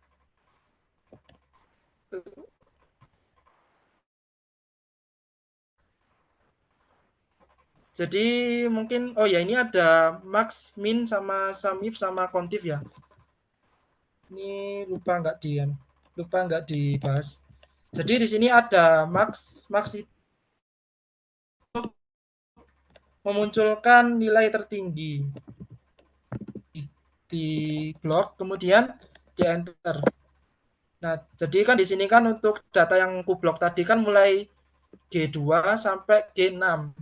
S1: Jadi mungkin, oh ya ini ada max, min, sama sum if, sama contif ya. Ini lupa nggak dibahas. Jadi di sini ada max itu memunculkan nilai tertinggi di blok, kemudian di enter. Nah, jadi kan di sini kan untuk data yang kublok tadi kan mulai G2 sampai G6.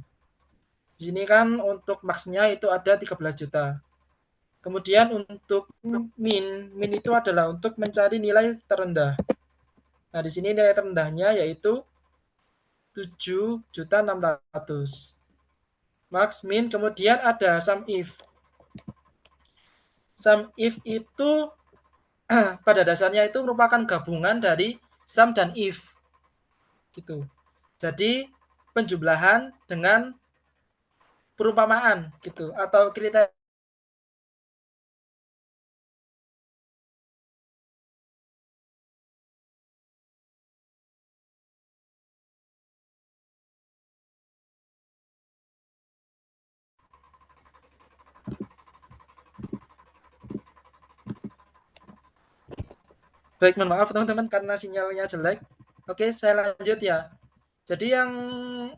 S1: Di sini kan untuk max-nya itu ada 13 juta. Kemudian untuk min itu adalah untuk mencari nilai terendah. Nah, di sini nilai terendahnya yaitu 7.600.000. Max, min, kemudian ada sum if. Sum if itu pada dasarnya itu merupakan gabungan dari sum dan if. Gitu. Jadi penjumlahan dengan perumpamaan gitu atau kriteria. Baik, mohon maaf teman-teman karena sinyalnya jelek. Oke, saya lanjut ya. Jadi yang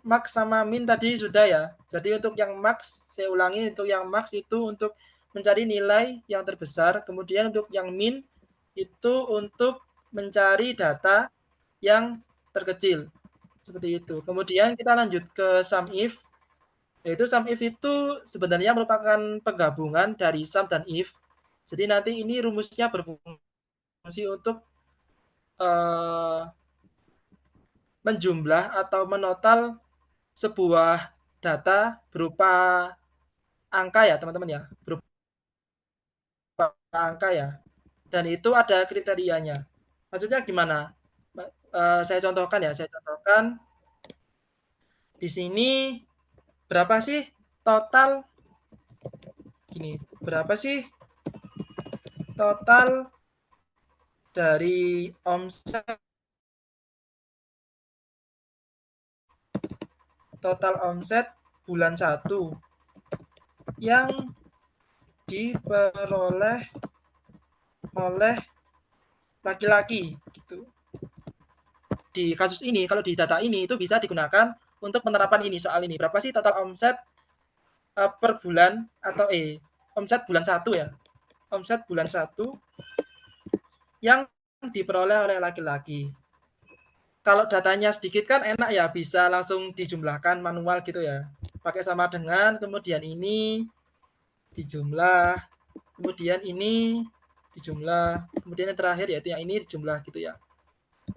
S1: max sama min tadi sudah ya. Jadi untuk yang max, saya ulangi, untuk yang max itu untuk mencari nilai yang terbesar. Kemudian untuk yang min itu untuk mencari data yang terkecil. Seperti itu. Kemudian kita lanjut ke sum if. Yaitu sum if itu sebenarnya merupakan penggabungan dari sum dan if. Jadi nanti ini rumusnya berfungsi untuk menjumlah atau menotal sebuah data berupa angka ya teman-teman ya, berupa angka ya. Dan itu ada kriterianya. Maksudnya gimana? Saya contohkan ya, saya contohkan di sini berapa sih total gini, berapa sih total dari omset bulan 1 yang diperoleh oleh laki-laki gitu. Di kasus ini, kalau di data ini itu bisa digunakan untuk penerapan ini soal ini. Berapa sih total omset per bulan atau omset bulan 1 ya. Omset bulan 1 yang diperoleh oleh laki-laki. Kalau datanya sedikit kan enak ya, bisa langsung dijumlahkan manual gitu ya. Pakai sama dengan, kemudian ini dijumlah, kemudian ini dijumlah, kemudian yang terakhir yaitu yang ini dijumlah gitu ya.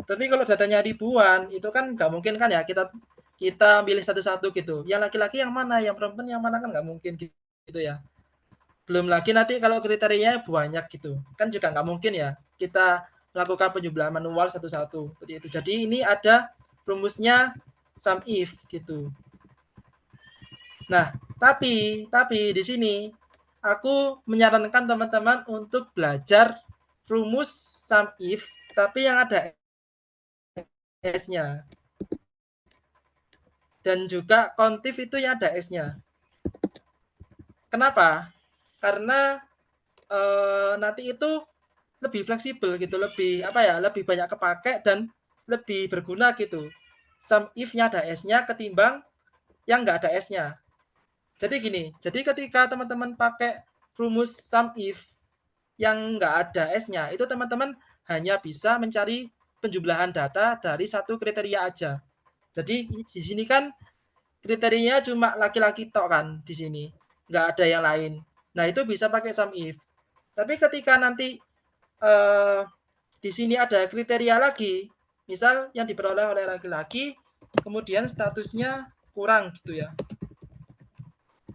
S1: Tapi kalau datanya ribuan, itu kan nggak mungkin kan ya, kita pilih satu-satu gitu. Yang laki-laki yang mana, yang perempuan yang mana kan nggak mungkin gitu ya. Belum lagi nanti kalau kriterianya banyak gitu, kan juga nggak mungkin ya kita melakukan penjumlahan manual satu-satu seperti itu. Jadi ini ada rumusnya sum if gitu. Nah, tapi di sini aku menyarankan teman-teman untuk belajar rumus sum if tapi yang ada S-nya. Dan juga kontif itu yang ada S-nya. Kenapa? Karena nanti itu lebih fleksibel gitu, lebih lebih banyak kepake dan lebih berguna gitu. Sum if-nya ada S-nya ketimbang yang nggak ada S-nya. Jadi gini, jadi ketika teman-teman pakai rumus sum if yang nggak ada S-nya, itu teman-teman hanya bisa mencari penjumlahan data dari satu kriteria aja. Jadi di sini kan kriterianya cuma laki-laki tok kan di sini, nggak ada yang lain. Nah itu bisa pakai sum if. Tapi ketika nanti di sini ada kriteria lagi, misal yang diperoleh oleh laki-laki, kemudian statusnya kurang gitu ya.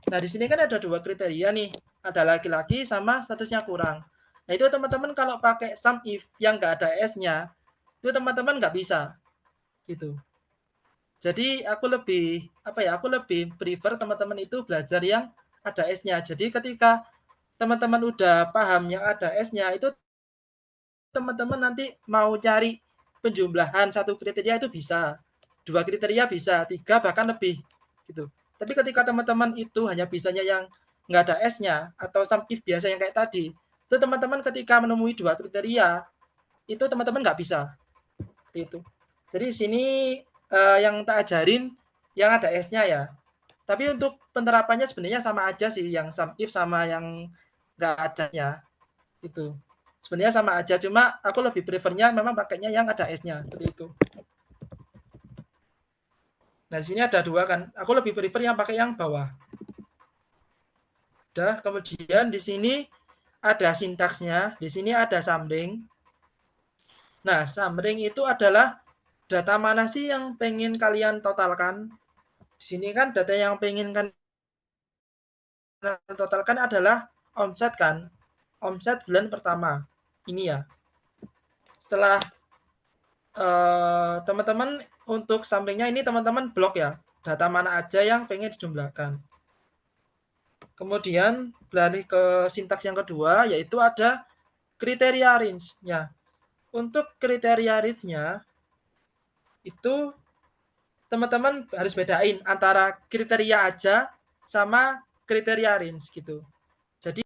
S1: Nah di sini kan ada dua kriteria nih, ada laki-laki sama statusnya kurang. Nah itu teman-teman kalau pakai sum if yang nggak ada S-nya, itu teman-teman nggak bisa gitu. Jadi aku lebih prefer teman-teman itu belajar yang ada S-nya. Jadi ketika teman-teman udah paham yang ada S-nya, itu teman-teman nanti mau cari penjumlahan satu kriteria itu bisa, 2 kriteria bisa, 3 bahkan lebih gitu. Tapi ketika teman-teman itu hanya bisanya yang nggak ada S-nya atau sum if biasa yang kayak tadi, itu teman-teman ketika menemui 2 kriteria, itu teman-teman nggak bisa. Seperti itu. Jadi di sini yang tak ajarin yang ada S-nya ya. Tapi untuk penerapannya sebenarnya sama aja sih, yang sum if sama yang nggak adanya. Itu. Sebenarnya sama aja, cuma aku lebih prefernya memang pakainya yang ada S-nya, seperti itu. Nah, di sini ada 2 kan. Aku lebih prefer yang pakai yang bawah. Udah, kemudian di sini ada sintaksnya, di sini ada summing. Nah, summing itu adalah data mana sih yang pengen kalian totalkan. Di sini kan data yang pengen kan totalkan adalah omset kan. Omset bulan pertama. Ini ya. Setelah teman-teman untuk sampingnya ini teman-teman blok ya. Data mana aja yang pengen dijumlahkan. Kemudian beralih ke sintaks yang kedua yaitu ada kriteria range-nya. Untuk kriteria range-nya itu teman-teman harus bedain antara kriteria aja sama kriteria range gitu. Jadi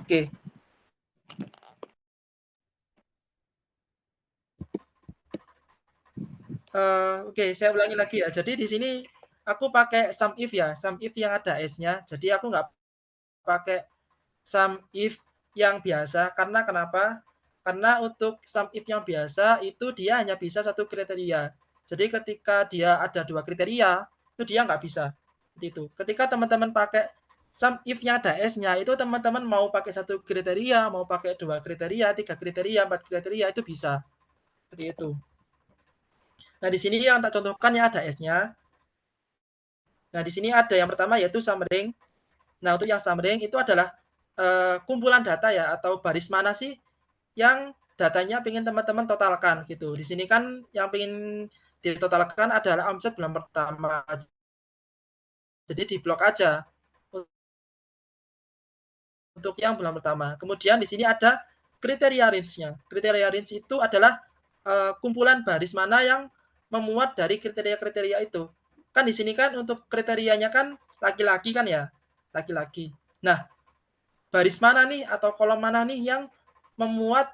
S1: Oke. Oke, saya ulangi lagi ya. Jadi di sini aku pakai sum if ya, sum if yang ada s-nya. Jadi aku nggak pakai sum if yang biasa. Karena kenapa? Karena untuk sum if yang biasa itu dia hanya bisa satu kriteria. Jadi ketika dia ada dua kriteria, itu dia nggak bisa. Itu. Ketika teman-teman pakai sum if yang ada s-nya, itu teman-teman mau pakai satu kriteria, mau pakai dua kriteria, tiga kriteria, empat kriteria, itu bisa. Seperti itu. Nah, di sini yang tak contohkan yang ada S-nya. Nah, di sini ada yang pertama yaitu summary. Nah, untuk yang summary itu adalah kumpulan data ya, atau baris mana sih yang datanya ingin teman-teman totalkan gitu. Di sini kan yang ingin ditotalkan adalah omset bulan pertama. Jadi di blok aja untuk yang bulan pertama. Kemudian di sini ada kriteria range-nya. Kriteria range itu adalah kumpulan baris mana yang memuat dari kriteria-kriteria itu. Kan di sini kan untuk kriterianya kan laki-laki kan ya, laki-laki. Nah, baris mana nih atau kolom mana nih yang memuat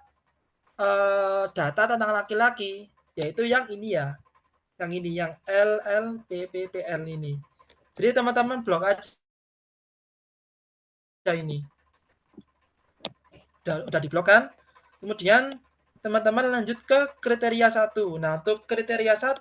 S1: data tentang laki-laki, yaitu yang ini ya, yang ini, yang LLPPPL ini. Jadi teman-teman blok aja ini. Udah diblok kan? Kemudian teman-teman lanjut ke kriteria 1. Nah, untuk kriteria 1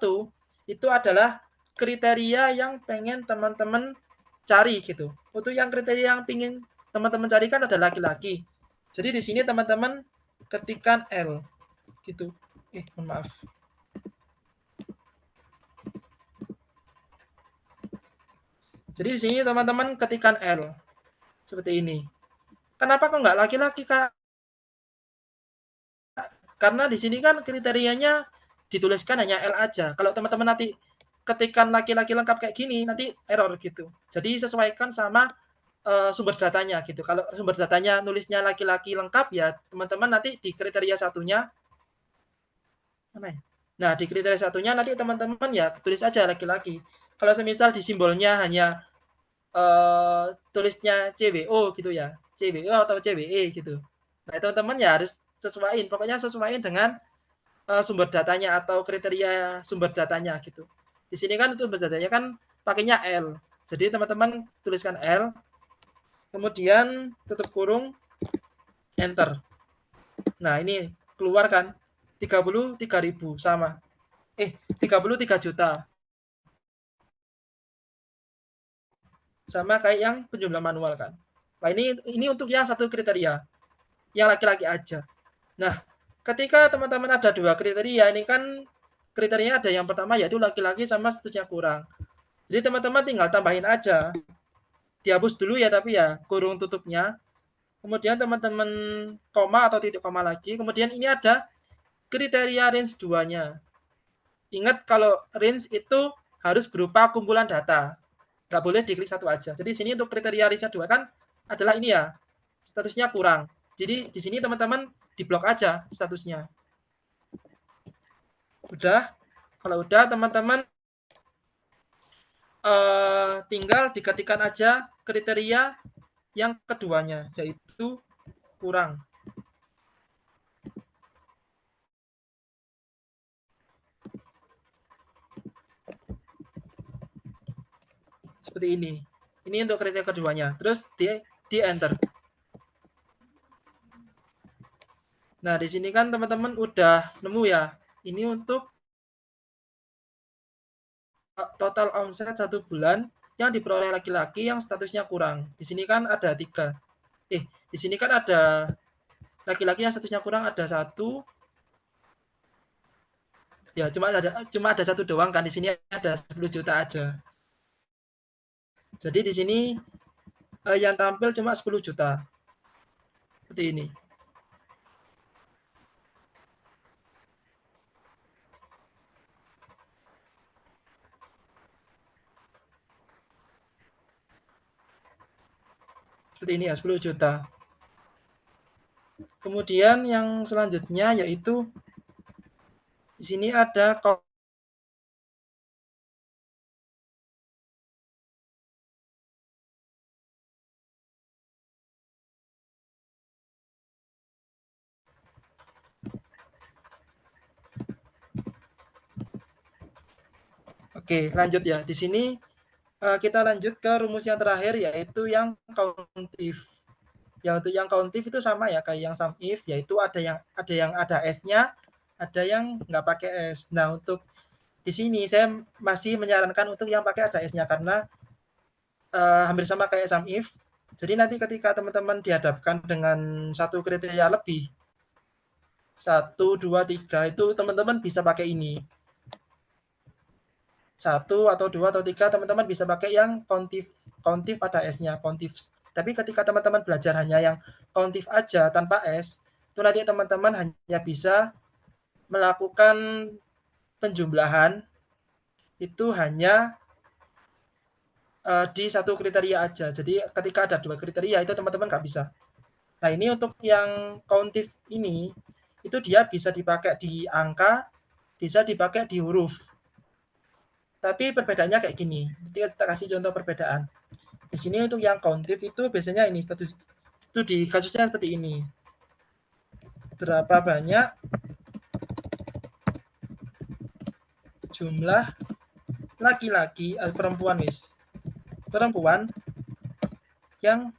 S1: itu adalah kriteria yang pengen teman-teman cari gitu. Untuk yang kriteria yang pengen teman-teman carikan ada laki-laki. Jadi di sini teman-teman ketikkan L gitu. Mohon maaf. Jadi di sini teman-teman ketikkan L seperti ini. Kenapa kok nggak laki-laki, Kak? Karena di sini kan kriterianya dituliskan hanya L aja. Kalau teman-teman nanti ketikkan laki-laki lengkap kayak gini, nanti error gitu. Jadi sesuaikan sama sumber datanya gitu. Kalau sumber datanya nulisnya laki-laki lengkap ya, teman-teman nanti di kriteria satunya mana ya? Nah, di kriteria satunya nanti teman-teman ya tulis aja laki-laki. Kalau semisal di simbolnya hanya tulisnya CWO gitu ya, CWO atau CWE gitu. Nah, teman-teman ya harus sesuaiin, pokoknya sesuaiin dengan sumber datanya atau kriteria sumber datanya gitu. Di sini kan untuk sumber datanya kan pakainya L. Jadi teman-teman tuliskan L, kemudian tutup kurung, enter. Nah, ini keluar kan 33.000 sama. 33 juta. Sama kayak yang penjumlah manual kan. Nah, ini untuk yang satu kriteria. Yang laki-laki aja. Nah, ketika teman-teman ada dua kriteria, ini kan kriterianya ada yang pertama yaitu laki-laki sama statusnya kurang. Jadi teman-teman tinggal tambahin aja. Dihapus dulu ya tapi ya kurung tutupnya. Kemudian teman-teman koma atau titik koma lagi. Kemudian ini ada kriteria range 2-nya. Ingat kalau range itu harus berupa kumpulan data. Nggak boleh diklik satu aja. Jadi di sini untuk kriteria range 2 kan adalah ini ya. Statusnya kurang. Jadi di sini teman-teman diblok aja statusnya. Udah. Kalau udah teman-teman tinggal diketikkan aja kriteria yang keduanya, yaitu kurang. Seperti ini. Ini untuk kriteria keduanya. Terus di enter. Nah, di sini kan teman-teman udah nemu ya. Ini untuk total omset 1 bulan yang diperoleh laki-laki yang statusnya kurang. Di sini kan ada 3. Di sini kan ada laki-laki yang statusnya kurang ada 1. Ya, cuma ada 1 doang kan. Di sini ada 10 juta aja. Jadi di sini yang tampil cuma 10 juta. Seperti ini. Seperti ini ya, 10 juta. Kemudian yang selanjutnya yaitu di sini ada Oke, lanjut ya. Di sini kita lanjut ke rumus yang terakhir, yaitu yang countif. Untuk yang countif itu sama ya kayak yang sum if, yaitu ada yang ada s-nya, ada yang nggak pakai s. Nah, untuk di sini saya masih menyarankan untuk yang pakai ada s-nya karena hampir sama kayak sum if. Jadi nanti ketika teman-teman dihadapkan dengan satu kriteria lebih, 1, 2, 3, itu teman-teman bisa pakai ini. 1 atau 2 atau 3 teman-teman bisa pakai yang countif ada s-nya, countif. Tapi ketika teman-teman belajar hanya yang countif aja tanpa s, itu nanti teman-teman hanya bisa melakukan penjumlahan itu hanya di satu kriteria aja. Jadi ketika ada 2 kriteria itu teman-teman nggak bisa. Nah, ini untuk yang countif ini, itu dia bisa dipakai di angka, bisa dipakai di huruf. Tapi perbedaannya kayak gini. Jadi kita kasih contoh perbedaan. Di sini untuk yang countif itu biasanya ini studi kasusnya seperti ini. Berapa banyak jumlah laki-laki perempuan yang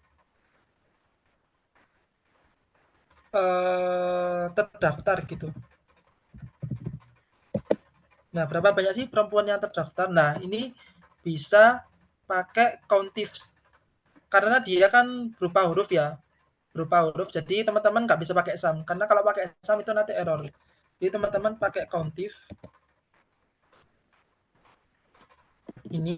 S1: terdaftar gitu. Nah, berapa banyak sih perempuan yang terdaftar? Nah, ini bisa pakai countif karena dia kan berupa huruf ya, jadi teman-teman nggak bisa pakai sum karena kalau pakai sum itu nanti error. Jadi teman-teman pakai countif ini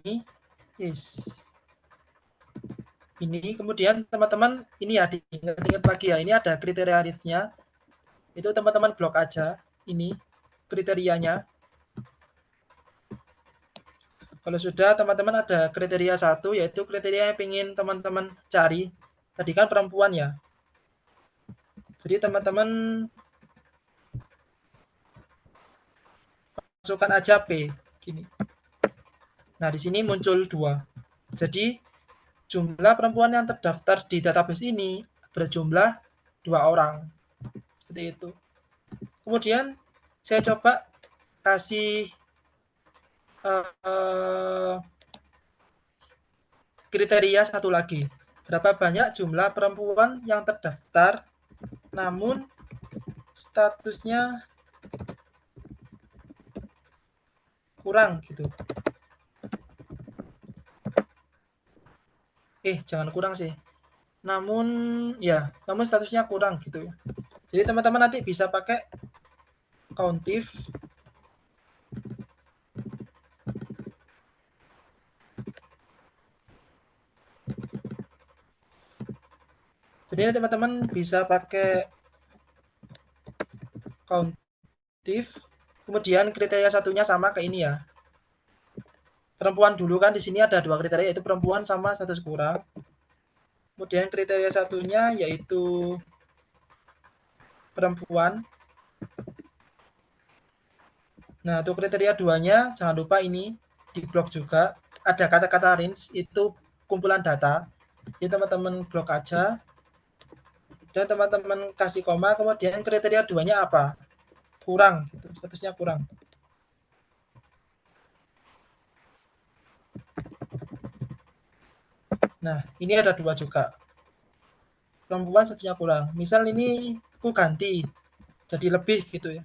S1: ini, kemudian teman-teman ini ya diingat lagi ya, ini ada kriterianya, itu teman-teman blok aja ini kriterianya. Kalau sudah teman-teman ada kriteria 1, yaitu kriteria yang ingin teman-teman cari. Tadi kan perempuan ya. Jadi teman-teman masukkan aja P. Gini. Nah, di sini muncul 2. Jadi jumlah perempuan yang terdaftar di database ini berjumlah 2 orang. Seperti itu. Kemudian saya coba kasih kriteria satu lagi. Berapa banyak jumlah perempuan yang terdaftar namun statusnya kurang gitu. Jangan kurang sih. Namun statusnya kurang gitu ya. Jadi teman-teman nanti bisa pakai countif Jadi teman-teman bisa pakai countif, kemudian kriteria satunya sama kayak ini ya. Perempuan dulu kan di sini ada 2 kriteria, yaitu perempuan sama status kurang. Kemudian kriteria satunya yaitu perempuan. Nah, untuk kriteria 2-nya jangan lupa ini di blok juga. Ada kata-kata range, itu kumpulan data. Jadi teman-teman blok aja. Dan teman-teman kasih koma, kemudian kriteria 2-nya apa? Kurang, gitu. Statusnya kurang. Nah, ini ada 2 juga. Perempuan statusnya kurang. Misal ini aku ganti jadi lebih gitu ya.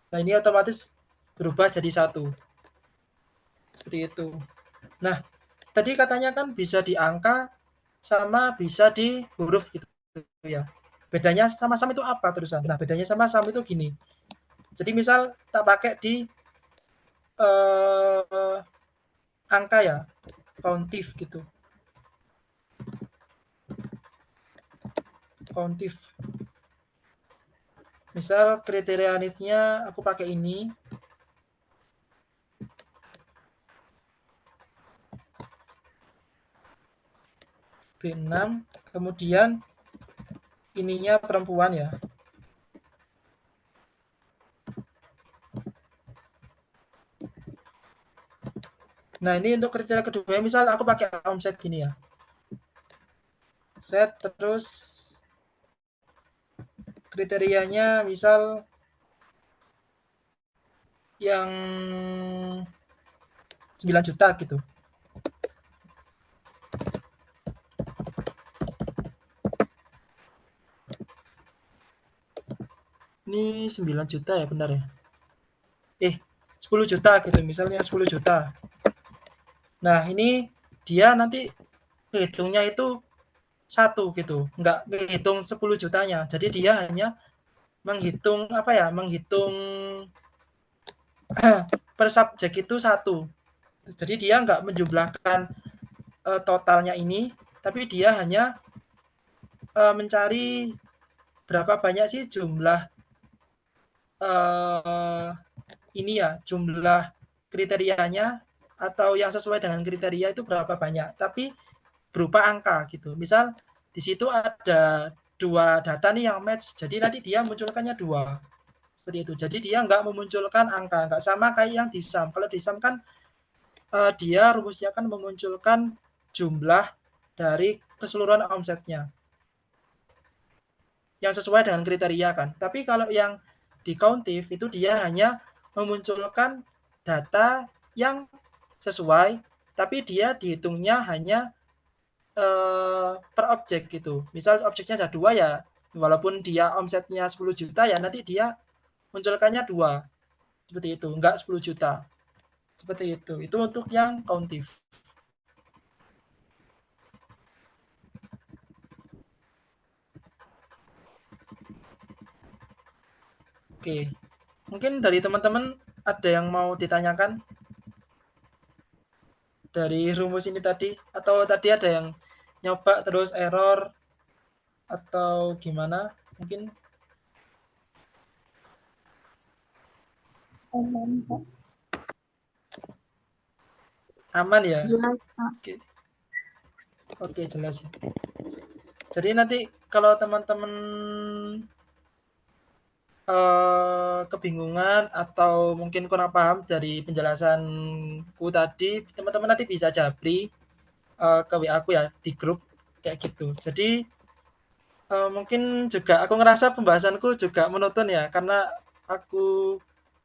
S1: Nah, ini otomatis berubah jadi 1. Seperti itu. Nah, tadi katanya kan bisa di angka sama bisa di huruf gitu ya. Bedanya sama-sama itu apa terusan? Nah, bedanya sama-sama itu gini. Jadi misal tak pakai di angka ya, countif gitu. Countif. Misal kriteria need-nya aku pakai ini. B6, kemudian ininya perempuan ya. Nah, ini untuk kriteria kedua, misal aku pakai omset gini ya. Set terus kriterianya misal yang 9 juta gitu. Ini 9 juta ya, benar ya? 10 juta gitu, misalnya 10 juta. Nah, ini dia nanti hitungnya itu 1 gitu, nggak menghitung 10 jutanya. Jadi dia hanya menghitung apa ya, menghitung per subjek itu 1. Jadi dia nggak menjumlahkan totalnya ini, tapi dia hanya mencari berapa banyak sih jumlah ini ya, jumlah kriterianya atau yang sesuai dengan kriteria itu berapa banyak, tapi berupa angka gitu. Misal di situ ada 2 data nih yang match, jadi nanti dia munculkannya 2. Seperti itu. Jadi dia nggak memunculkan angka, nggak sama kayak yang di sum. Kalau di sum kan dia rumusnya kan memunculkan jumlah dari keseluruhan omsetnya yang sesuai dengan kriteria kan. Tapi kalau yang di countif itu dia hanya memunculkan data yang sesuai, tapi dia dihitungnya hanya per objek gitu. Misal objeknya ada 2 ya, walaupun dia omsetnya 10 juta ya nanti dia munculkannya 2. Seperti itu, enggak 10 juta. Seperti itu. Itu untuk yang countif. Oke. Mungkin dari teman-teman ada yang mau ditanyakan dari rumus ini tadi, atau tadi ada yang nyoba terus error atau gimana? Mungkin aman ya?
S3: Jelas, Kak.
S1: Oke, jelas. Jadi nanti kalau teman-teman kebingungan atau mungkin kurang paham dari penjelasanku tadi, teman-teman nanti bisa japri ke WA aku ya di grup kayak gitu. Jadi mungkin juga aku ngerasa pembahasanku juga monoton ya karena aku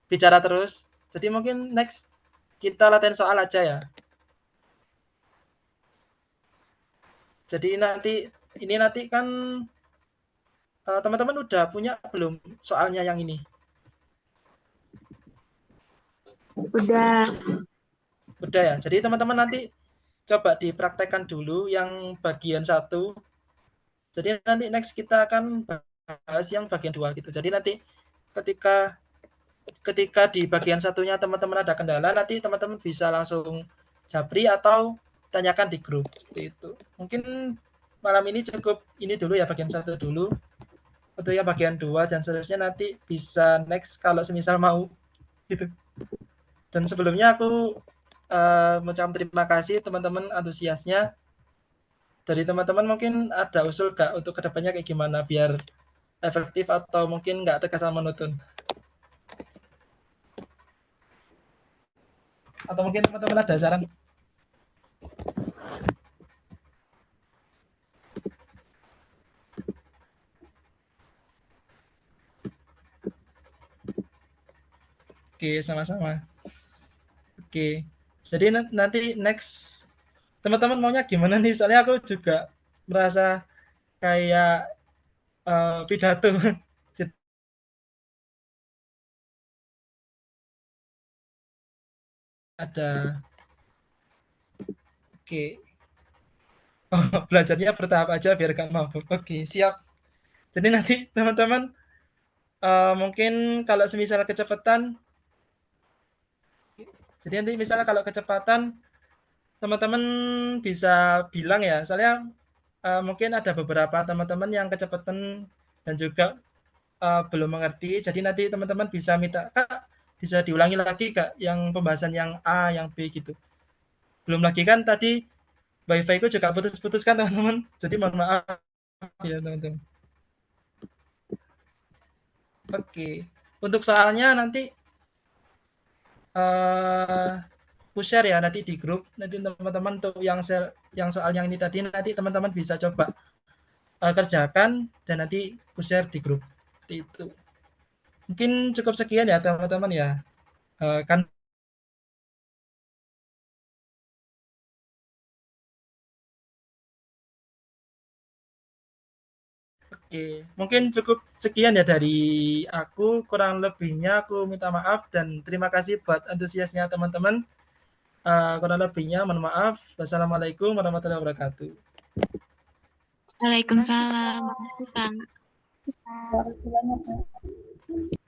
S1: bicara terus. Jadi mungkin next kita latihan soal aja ya. Jadi nanti kan teman-teman udah punya belum soalnya yang ini?
S3: Udah.
S1: Udah ya. Jadi teman-teman nanti coba dipraktekkan dulu yang bagian 1. Jadi nanti next kita akan bahas yang bagian 2 gitu. Jadi nanti ketika di bagian satunya teman-teman ada kendala, nanti teman-teman bisa langsung japri atau tanyakan di grup seperti itu. Mungkin malam ini cukup ini dulu ya, bagian 1 dulu. Untuk yang bagian 2 dan seterusnya nanti bisa next kalau semisal mau gitu. Dan sebelumnya aku mengucapkan terima kasih teman-teman antusiasnya. Dari teman-teman mungkin ada usul nggak untuk kedepannya kayak gimana biar efektif atau mungkin nggak terkesan monoton? Atau mungkin teman-teman ada saran? Oke, sama-sama. Oke, jadi nanti next teman-teman maunya gimana nih? Soalnya aku juga merasa kayak pidato. Ada. Oke. Oh, belajarnya bertahap aja biar gak mabuk. Oke, siap. Jadi nanti teman-teman mungkin kalau semisal kecepatan, jadi nanti misalnya kalau kecepatan teman-teman bisa bilang ya, soalnya mungkin ada beberapa teman-teman yang kecepatan dan juga belum mengerti, jadi nanti teman-teman bisa minta, Kak, bisa diulangi lagi Kak, yang pembahasan yang A, yang B gitu. Belum lagi kan tadi wifi-ku juga putus-putus kan teman-teman, jadi mohon maaf ya teman-teman. Oke, untuk soalnya nanti aku share ya nanti di grup, nanti teman-teman untuk yang soal yang ini tadi nanti teman-teman bisa coba kerjakan dan nanti aku share di grup. Seperti itu. Mungkin cukup sekian ya teman-teman ya. Kan Oke, mungkin cukup sekian ya dari aku. Kurang lebihnya aku minta maaf dan terima kasih buat antusiasnya teman-teman. Kurang lebihnya mohon maaf. Wassalamualaikum warahmatullahi wabarakatuh.
S3: Waalaikumsalam. Makasih, Kak.
S5: Terima kasih banyak, Kak.